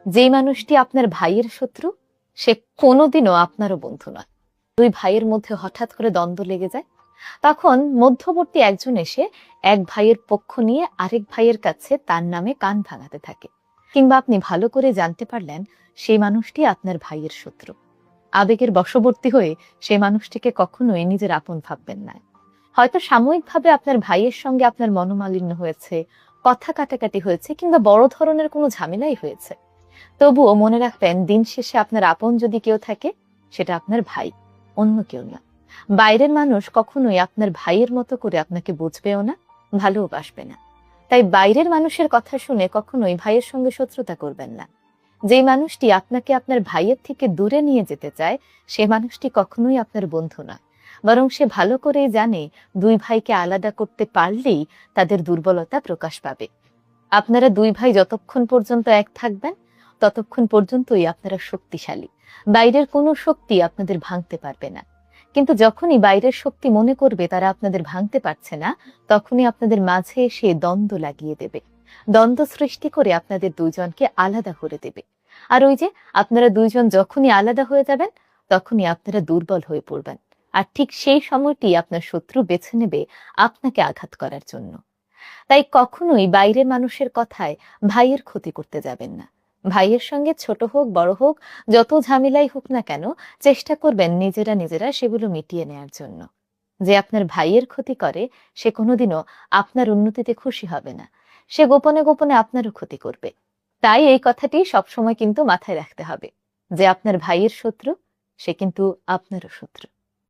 যেই মানুষটি আপনার ভাইয়ের শত্রু, সে কোনোদিনও আপনারও বন্ধু নয়। দুই ভাইয়ের মধ্যে হঠাৎ করে দ্বন্দ্ব লেগে যায়, তখন মধ্যবর্তী একজন এসে এক ভাইয়ের পক্ষ নিয়ে আরেক ভাইয়ের কাছে তার নামে কান ভাঙাতে থাকে। কিংবা আপনি ভালো করে জানতে পারলেন সেই মানুষটি আপনার ভাইয়ের শত্রু। আবেগের বশবর্তী হয়ে সেই মানুষটিকে কখনোই নিজের আপন ভাববেন না। হয়তো সাময়িকভাবে আপনার ভাইয়ের সঙ্গে আপনার মনোমালিন্য হয়েছে, কথা কাটাকাটি হয়েছে, কিংবা বড় ধরনের কোনো ঝামেলাই হয়েছে, তবুও মনে রাখবেন দিন শেষে আপনার আপন যদি কেউ থাকে, সেটা আপনার ভাই, অন্য কেউ না। বাইরের মানুষ কখনোই আপনার ভাইয়ের মতো করে আপনাকে বুঝবেও না, ভালোবাসবে না। তাই বাইরের মানুষের কথা শুনে কখনোই ভাইয়ের সঙ্গে শত্রুতা করবেন না। যে মানুষটি আপনাকে আপনার ভাইয়ের থেকে দূরে নিয়ে যেতে চায়, সে মানুষটি কখনোই আপনার বন্ধু না, বরং সে ভালো করেই জানে দুই ভাইকে আলাদা করতে পারলেই তাদের দুর্বলতা প্রকাশ পাবে। আপনারা দুই ভাই যতক্ষণ পর্যন্ত এক থাকবেন, ততক্ষণ পর্যন্তই আপনারা শক্তিশালী। বাইরের কোনো শক্তি আপনাদের ভাঙতে পারবে না। কিন্তু যখনই বাইরের শক্তি মনে করবে তারা আপনাদের ভাঙতে পারছে না, তখনই আপনাদের মাঝে এসে দ্বন্দ্ব লাগিয়ে দেবে, দ্বন্দ্ব সৃষ্টি করে আপনাদের দুইজনকে আলাদা করে দেবে। আর ওই যে আপনারা দুইজন যখনই আলাদা হয়ে যাবেন, তখনই আপনারা দুর্বল হয়ে পড়বেন। আর ঠিক সেই সময়টি আপনার শত্রু বেছে নেবে আপনাকে আঘাত করার জন্য। তাই কখনোই বাইরের মানুষের কথায় ভাইয়ের ক্ষতি করতে যাবেন না। ভাইয়ের সঙ্গে ছোট হোক বড় হোক, যত ঝামেলাই হোক না কেন, চেষ্টা করবেন নিজেরা নিজেরা সেগুলো মিটিয়ে নেয়ার জন্য। যে আপনার ভাইয়ের ক্ষতি করে, সে কোনোদিনও আপনার উন্নতিতে খুশি হবে না। সে গোপনে গোপনে আপনারও ক্ষতি করবে। তাই এই কথাটি সবসময় কিন্তু মাথায় রাখতে হবে যে আপনার ভাইয়ের শত্রু, সে কিন্তু আপনারও শত্রু।